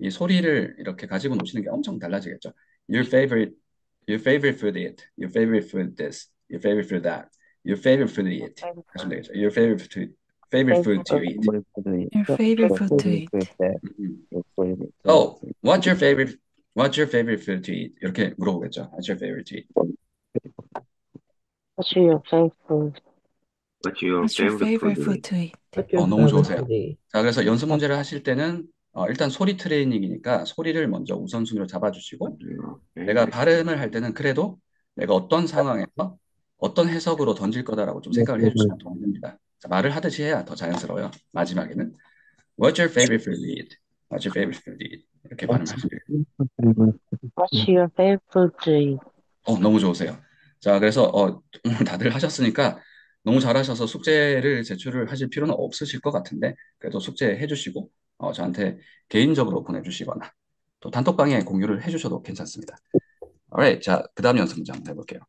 이 소리를 이렇게 가지고 노시는 게 엄청 달라지겠죠. your favorite food eat, your favorite food this, your favorite food that, your favorite food eat. 하시면 되겠죠. Your favorite food to eat. Favorite food. Your favorite food to Favorite food eat. that 음. your favorite Oh, what's your favorite food to eat? 이렇게 물어보겠죠. What's your favorite to eat? What's your favorite? What's your What's your favorite favorite food? food to eat? What's your 너무 favorite 좋으세요. food? 자, 그래서 연습 문제를 하실 때는 일단 소리 트레이닝이니까 소리를 먼저 우선순위로 잡아주시고 What's your 내가 favorite 발음을 할 때는 그래도 내가 어떤 상황에서 어떤 해석으로 던질 거다라고 좀 생각을 해주시면 도움이 됩니다. 자, 말을 하듯이 해야 더 자연스러워요. 마지막에는 What's your favorite food to eat? What's your favorite food to eat? 이렇게 발음하시면 돼요. What's your favorite drink? 너무 좋으세요. 자, 그래서 오늘 다들 하셨으니까 너무 잘하셔서 숙제를 제출을 하실 필요는 없으실 것 같은데 그래도 숙제해 주시고 저한테 개인적으로 보내주시거나 또 단톡방에 공유를 해주셔도 괜찮습니다. Alright, 자, 그 다음 연습 문제 한번 해볼게요.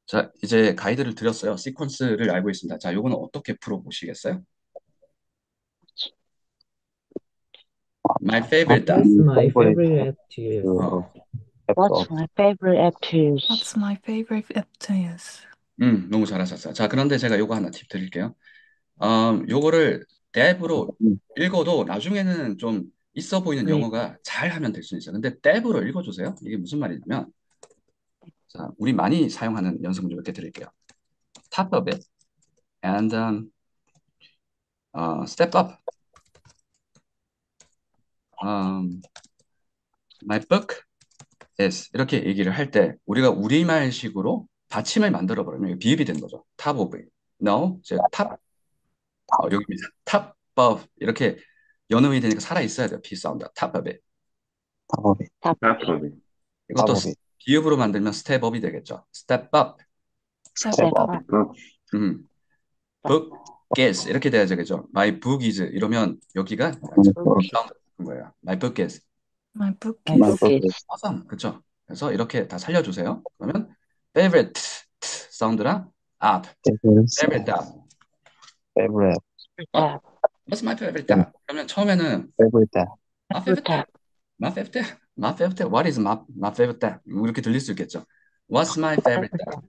자, 이제 가이드를 드렸어요. 시퀀스를 알고 있습니다. 자, 요거는 어떻게 풀어보시겠어요? My favorite What's dance. my favorite active? 어, What's my favorite actors? What's my favorite actress? 너무 잘하셨어요. 자, 그런데 제가 요거 하나 팁 드릴게요. 요거를 탭으로 읽어도 나중에는 좀 있어 보이는 네. 영어가 잘 하면 될 수 있어요. 근데 탭으로 읽어주세요. 이게 무슨 말이냐면, 자, 우리 많이 사용하는 연습 문제 몇 개 드릴게요. Top of it and step up. My book is 이렇게 얘기를 할 때 우리가 우리말식으로 받침을 만들어 버리면 비읍이 되는 거죠. Top of it. No, 제가 top 여기입니다. Top of 이렇게 연음이 되니까 살아 있어야 돼요. P 사운드. Top of it. 답업이 Top Top of it. 이것도 답업이 비읍으로 만들면 step up이 되겠죠. Step up. step up Up. 음. book is 이렇게 돼야 되겠죠. My book is 이러면 여기가 book. 사운드 같은 거예요. My book is. My book My My is book book is awesome. 그렇죠. 그래서 이렇게 다 살려주세요. 그러면 favorite 사운드랑 up. favorite up. favorite 어? What's my favorite tab? 그러면 처음에는 favorite tab my favorite tab, my favorite tab, my favorite tab. What is my favorite tab? 이렇게 들릴 수 있겠죠. What's my favorite tab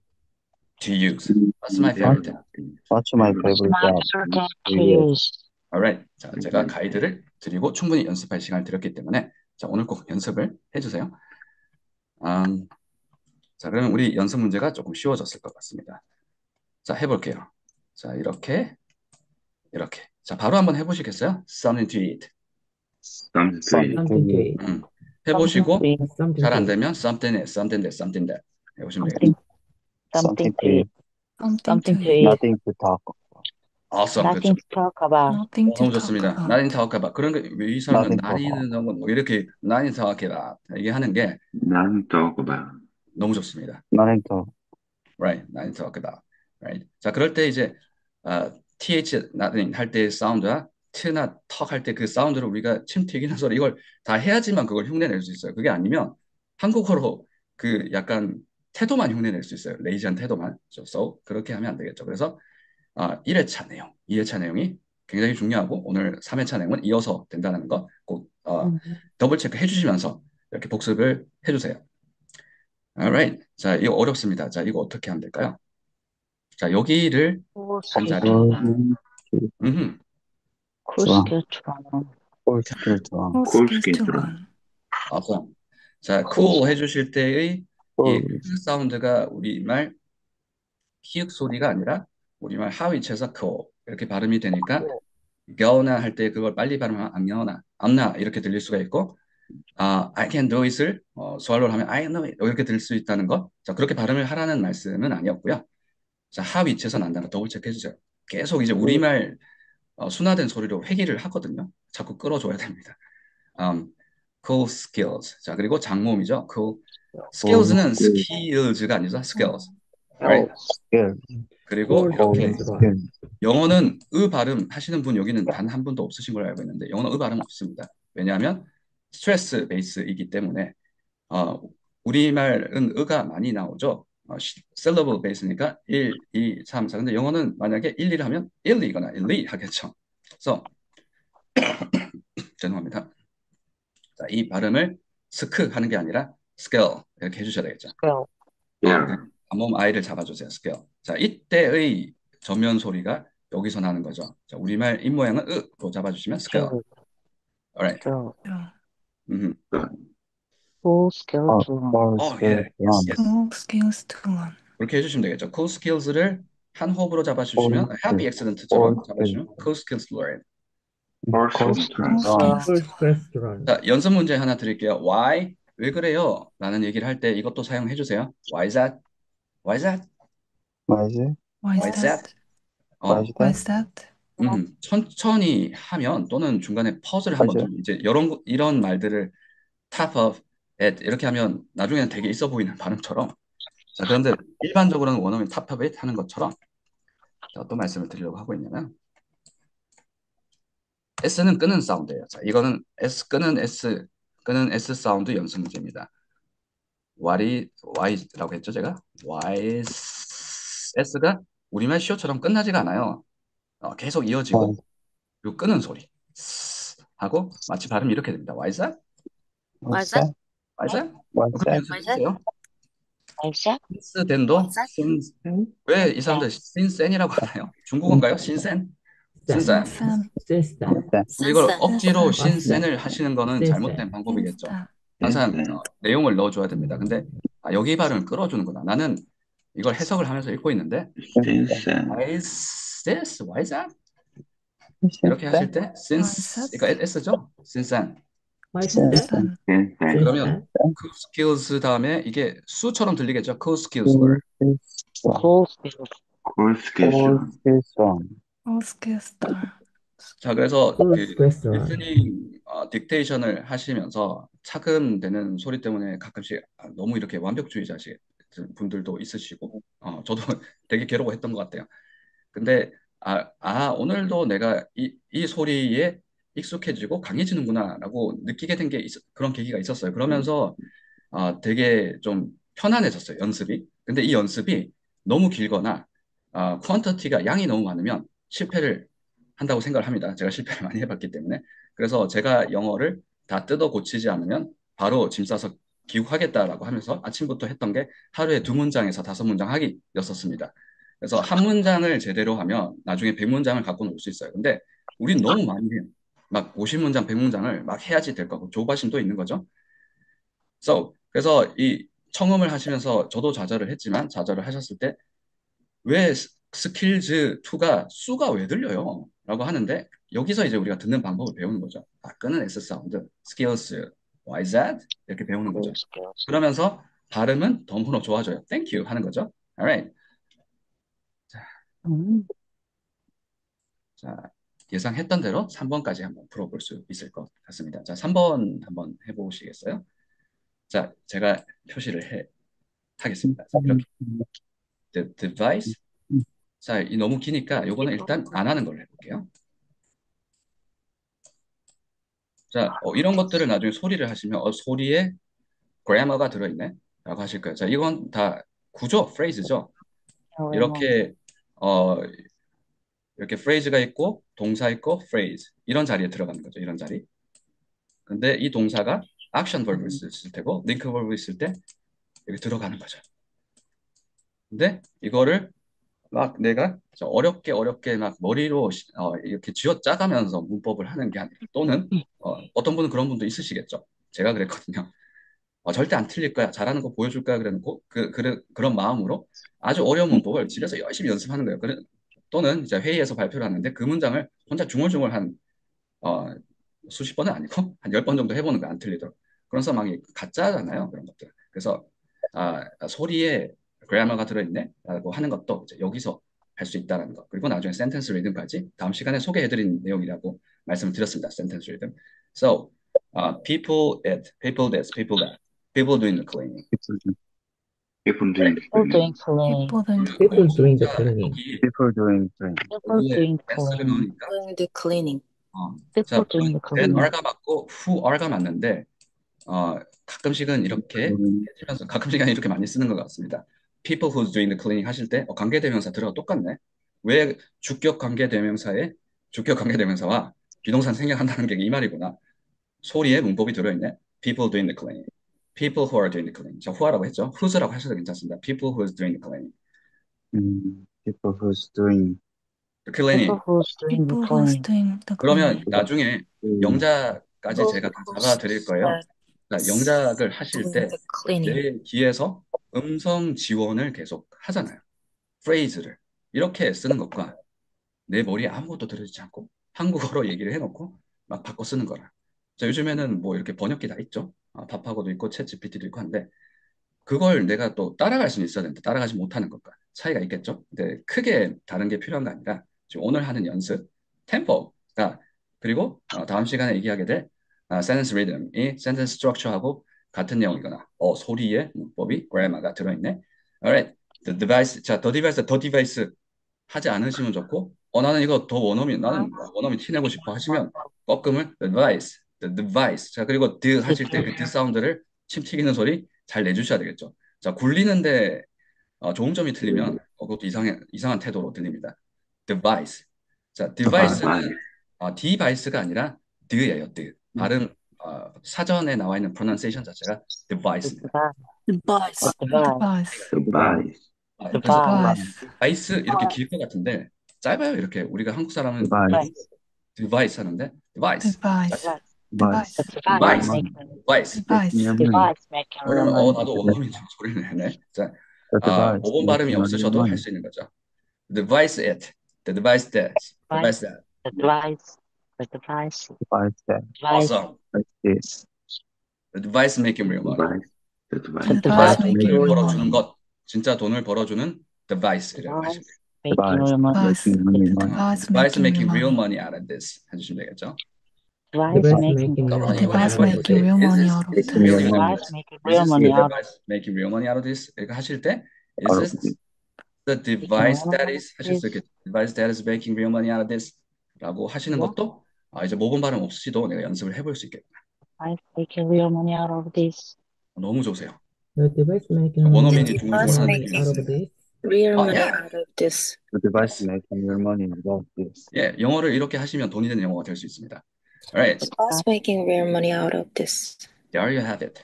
to use? What's my favorite tab? what's my favorite my tab favorite to use? actors. Alright. 자, 제가 가이드를 드리고 충분히 연습할 시간을 드렸기 때문에 자, 오늘 꼭 연습을 해주세요. 자, 그러면 우리 연습 문제가 조금 쉬워졌을 것 같습니다. 자, 해볼게요. 자, 이렇게. 자, 바로 한번 해보시겠어요? Something to eat. Something to eat. Something to eat. 해보시고 Something 잘 안 Something to eat. 되면 something is, something that, something that 해보시면 something, 되겠죠. something something to to eat. something to Something to eat. eat. nothing to talk Awesome. 그렇죠. Nothing to talk about. Nothing to 너무 talk 좋습니다. about. 나인 타워카바 그런 거이 사람은 Nothing to 나이는 뭐 이렇게 나인 타워카바 이게 하는 게 Nothing to talk about. 너무 좋습니다. nothing to Right, 나인 타워카바. Right. 자, 그럴 때 이제 th 나인 할 때 사운드와 t나 턱 할 때 그 사운드를 우리가 침 튀기는 소리 이걸 다 해야지만 그걸 흉내낼 수 있어요. 그게 아니면 한국어로 그 약간 태도만 흉내낼 수 있어요. 레이지한 태도만. So 그렇게 하면 안 되겠죠. 그래서 1회차 내용, 2회차 내용이 굉장히 중요하고 오늘 3회차 내용은 이어서 된다는 거 꼭 더블 체크 해주시면서 이렇게 복습을 해주세요. Alright. 자, 이거 어렵습니다. 자, 이거 어떻게 하면 될까요? 자, 여기를 한 자리. 음흠. Cool skill to run. full skill to run Who Cool skills skin to to run. run? awesome. 자, cool 해주실 때의 이 full 그 사운드가 우리말 히읗 소리가 아니라 우리말 하위치에서 cool 이렇게 발음이 되니까 겨우나 할 때 그걸 빨리 발음하면 안겨나 안나 이렇게 들릴 수가 있고 I can do it을 swallow를 하면 I know it 이렇게 들릴 수 있다는 거. 자, 그렇게 발음을 하라는 말씀은 아니었고요. 자, 하위치에서 난다는 거 더블 체크 해주세요. 계속 이제 우리말 순화된 소리로 회귀를 하거든요. 자꾸 끌어줘야 됩니다. cool skills. 자, 그리고 장모음이죠. cool skills는 skills가 아니죠. skills. Right? skill 그리고 Cool 이렇게 skills to run. 영어는 의 발음 하시는 분 여기는 단 한 분도 없으신 걸로 알고 있는데 영어는 의 발음 없습니다. 왜냐하면 스트레스 베이스이기 때문에 우리말은 의가 많이 나오죠. syllable base니까 1, 2, 3, 4. 근데 영어는 만약에 1, 2를 하면 1, 2거나 1, 2 하겠죠. 그래서 죄송합니다. 자, 이 발음을 스크 하는 게 아니라 scale 이렇게 해주셔야 되겠죠. Scale. Yeah. 앞몸 I를 잡아주세요. scale. 자, 이때의 전면 소리가 여기서 나는 거죠. 자, 우리말 입 모양은 으로 잡아주시면 scale. Alright. Scale. Yeah. 음. Full scale 어, to one. 뭘 예. 스케일 Yes, yes. All skills to one. 그렇게 해주시면 되겠죠. cool skills를 한 호흡으로 잡아주시면 All happy skills. accident처럼 All 잡아주시면 cool skills learn. Horse 콜 restaurant. All 아, skills. First restaurant. 자, 연습 문제 하나 드릴게요. Why? 왜 그래요? 라는 얘기를 할 때 이것도 사용해 주세요. Why is that? Why is that? 뭐지? Why Why is is that? that? 뭐지? Why is that? 천천히 하면 또는 중간에 퍼즐을 한번 맞아요. 좀 이제 이런 말들을 top of it 이렇게 하면 나중에는 되게 있어 보이는 발음처럼 자, 그런데 일반적으로는 원어민 top of it 하는 것처럼 자, 어떤 말씀을 드리려고 하고 있냐면 S는 끄는 사운드예요. 자, 이거는 끄는 S 사운드 연습 문제입니다. Why라고 했죠, 제가? Why is S가 우리말 시어처럼 끝나지가 않아요. 계속 이어지고 요 끄는 소리 하고 마치 발음이 이렇게 됩니다. Why is that? What's that? Why is that? What's 그렇게 that? 연습해주세요. What's that? since then도 since 왜 이 사람들 신센이라고 하나요? 중국어인가요? 신센? 신센. Sin. Sister. 근데 이걸 억지로 신센. 신센을 하시는 거는 신센. 잘못된 방법이겠죠. Insta. 항상 내용을 넣어줘야 됩니다. 근데 여기 발음을 끌어주는구나. 나는 이걸 해석을 하면서 읽고 있는데 Vincent. Why is this? Why is that? 이렇게 하실 때 since 그러니까 S죠? 신센. Why is that? Sin. Vincent. 그러면 cool skills 다음에 이게 수처럼 들리겠죠? cool skills were. Full scale. Cool schedule. All skills to one. 자, 그래서 First restaurant. 리스닝 딕테이션을 하시면서 착음되는 소리 때문에 가끔씩 너무 이렇게 완벽주의자식 분들도 있으시고, 저도 되게 괴로워했던 것 같아요. 근데 오늘도 내가 이 소리에 익숙해지고 강해지는구나라고 느끼게 된 게 그런 계기가 있었어요. 그러면서 되게 좀 편안해졌어요, 연습이. 근데 이 연습이 너무 길거나 퀀터티가 양이 너무 많으면 실패를 한다고 생각을 합니다. 제가 실패를 많이 해봤기 때문에. 그래서 제가 영어를 다 뜯어 고치지 않으면 바로 짐 싸서 귀국하겠다라고 하면서 아침부터 했던 게 하루에 2문장에서 5문장 하기였었습니다. 그래서 한 문장을 제대로 하면 나중에 100문장을 갖고 놀 수 있어요. 근데 우린 너무 많이 해요. 막 50문장, 100문장을 막 해야지 될 거고 조바심도 있는 거죠. 그래서 이 청음을 하시면서 저도 좌절을 했지만 좌절을 하셨을 때 왜 스킬즈 2가 수가 왜 들려요? 라고 하는데 여기서 이제 우리가 듣는 방법을 배우는 거죠. 끄는 S 사운드, skills, why is that? 이렇게 배우는 거죠. Full scale. 그러면서 발음은 너무나 좋아져요. Thank you 하는 거죠. Alright. 자, 예상했던 대로 3번까지 한번 풀어볼 수 있을 것 같습니다. 자, 3번 한번 해보시겠어요? 자, 제가 표시를 하겠습니다. 자, 이렇게. The device. 자, 이 너무 기니까 요거는 일단 안 하는 걸로 해볼게요. 자, 이런 것들을 나중에 소리를 하시면 소리에 grammar가 들어있네 라고 하실 거예요. 자, 이건 다 구조, phrase죠. 이렇게 이렇게 phrase가 있고 동사 있고 phrase 이런 자리에 들어가는 거죠. 이런 자리. 근데 이 동사가 action verb을 쓸 테고 link verb을 쓸 때 여기 들어가는 거죠. 근데 이거를 막 내가 어렵게 막 머리로 이렇게 쥐어 짜가면서 문법을 하는 게 아니라 또는 어떤 분은 그런 분도 있으시겠죠. 제가 그랬거든요. 절대 안 틀릴 거야. 잘하는 거 보여줄 거야. 그래놓고 그런 마음으로 아주 어려운 문법을 집에서 열심히 연습하는 거예요. 또는 이제 회의에서 발표를 하는데 그 문장을 혼자 중얼중얼 한 수십 번은 아니고 한 10번 정도 해보는 거안 틀리도록. 그래서 막 가짜잖아요. 그런 것들. 그래서 소리에 그래머가 들어있네 라고 하는 것도 이제 여기서 할 수 있다는 거. 그리고 나중에 센텐스 리듬까지 다음 시간에 소개해드린 내용이라고 말씀을 드렸습니다. 센텐스 리듬. So, people this, people that, people doing the cleaning. People doing People doing cleaning. cleaning. People doing the People doing the cleaning. 여기 People doing things. People doing S를 cleaning. 넣으니까 Doing the cleaning. People 자, doing the then cleaning. R가 맞고 who R가 맞는데 가끔씩은 이렇게 해주면서 가끔씩은 이렇게 많이 쓰는 것 같습니다. people who's doing the cleaning 하실 때 관계대명사 들어가 똑같네. 왜 주격 관계대명사와 비동사 생략한다는 게 이 말이구나. 소리에 문법이 들어있네. People doing the cleaning. People who are doing the cleaning. 자, who라고 했죠. who's라고 하셔도 괜찮습니다. People who's doing the cleaning. People who's doing The cleaning. People who's doing the People who's cleaning. doing the 그러면 cleaning. 나중에 영작까지 제가 다 잡아 드릴 거예요. 자, 영작을 하실 doing 때 the cleaning. 내 귀에서 음성 지원을 계속 하잖아요. phrase를 이렇게 쓰는 것과 내 머리에 아무것도 들어있지 않고 한국어로 얘기를 해놓고 막 바꿔 쓰는 거라. 자, 요즘에는 뭐 이렇게 번역기 다 있죠. 밥하고도 있고 챗 GPT도 있고 한데 그걸 내가 또 따라갈 수는 있어야 되는데 따라가지 못하는 것과 차이가 있겠죠. 근데 크게 다른 게 필요한 거 아니라 지금 오늘 하는 연습 템포가 그리고 다음 시간에 얘기하게 될 sentence rhythm이 sentence structure하고 같은 내용이거나 소리의 문법이 grammar가 들어있네. Alright, the device. 자, the device 하지 않으시면 좋고 나는 이거 더 나는 원어민 티내고 싶어 하시면 꺾음을 the device. 자, 그리고 the 하실 때 그 the 사운드를 침 튀기는 소리 잘 내주셔야 되겠죠. 자, 굴리는데 조음점이 틀리면 그것도 이상한 태도로 들립니다. device. 자, device는 device가 아니라 the예요. the. 발음 사전에 나와 있는 pronunciation 자체가 device입니다. Device. Device. Device. 그래서 Device. device 이렇게 길 것 같은데 짧아요. 이렇게 우리가 한국 사람은 device. device 하는데 device. Device. Device. Device. device. Device. Device making real money. 나도 원어민 소리를 내네. 자, The device. 5번 발음이 없으셔도 할 수 있는 거죠. device it, the device that, device that. The device. The device. Device that. Device. awesome. Like this. the device making real money. Device. The device device making 돈을 real 벌어주는 money. 것, 진짜 돈을 벌어주는 device라고 하시면 돼요. Making real money. Device. Making money. Device device making making real money. money out of this 해주시면 되겠죠. Device Device making making real real The money. device Everybody making say, real is money this out of is this. really Device making is real this money the out of device making real money out of this 이렇게 하실 때 is Out of this this. the device real that money is 하실 수 있겠죠. device that is making real money out of this 라고 하시는 것도 이제 모범 발음 없이도 내가 연습을 해볼 수 있겠구나. Device making real money out of this. 너무 좋으세요. The device making 원어민이 real 중얼중얼 하는 money 느낌이 out of 있습니다. this. Real money yeah. out of this. The device Yes. making your money about this. 예, 영어를 이렇게 하시면 돈이 되는 영어가 될 수 있습니다. Alright, Device making real money out of this. there you have it.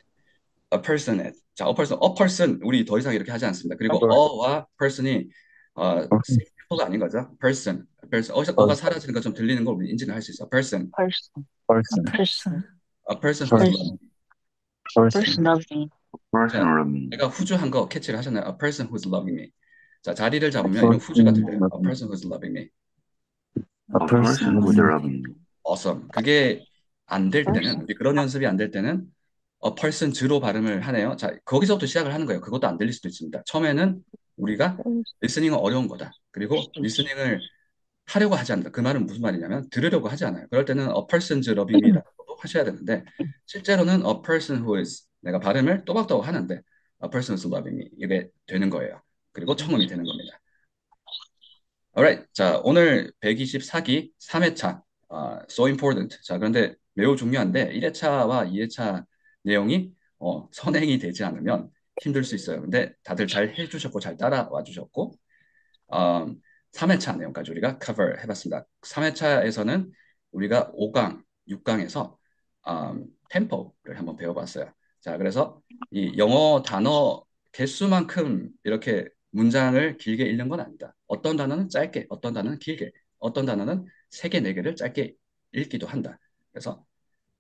A person it. 자, a person 우리 더 이상 이렇게 하지 않습니다. 그리고 a와 person이 simple 아닌 거죠. person. 어가 사라지는 것처럼 들리는 걸 우리 인지를 할 수 있어. person. Person. Person. Person. A person who's loving. Person. Person loves me. Person of me. 내가 후주한 거 캐치를 하셨나요? A person who's loving me. 자, 자리를 잡으면 이런 후주가 들려요. A person who's loving me. A person who's who's loving me. Awesome. 그게 안 될 때는 그런 연습이 안 될 때는 a person 즈로 발음을 하네요. 자, 거기서부터 시작을 하는 거예요. 그것도 안 들릴 수도 있습니다. 처음에는 우리가 리스닝은 어려운 거다. 그리고 리스닝을 하려고 하지 않는다. 그 말은 무슨 말이냐면 들으려고 하지 않아요. 그럴 때는 a person's loving me라고 하셔야 되는데 실제로는 a person who is 내가 발음을 또박또박 하는데 a person's loving me 이게 되는 거예요. 그리고 청음이 되는 겁니다. Alright. 자, 오늘 124기 3회차 so important. 자, 그런데 매우 중요한데 1회차와 2회차 내용이 선행이 되지 않으면 힘들 수 있어요. 근데 다들 잘 해주셨고 잘 따라와 주셨고 3회차 내용까지 우리가 cover 해봤습니다. 3회차에서는 우리가 5강, 6강에서 템포를 한번 배워봤어요. 자, 그래서 이 영어 단어 개수만큼 이렇게 문장을 길게 읽는 건 아니다. 어떤 단어는 짧게, 어떤 단어는 길게, 어떤 단어는 3개, 4개를 짧게 읽기도 한다. 그래서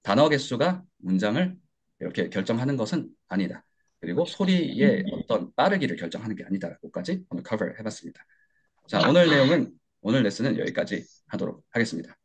단어 개수가 문장을 이렇게 결정하는 것은 아니다. 그리고 소리의 어떤 빠르기를 결정하는 게 아니다라고까지 오늘 cover 해봤습니다. 자, 오늘 레슨은 여기까지 하도록 하겠습니다.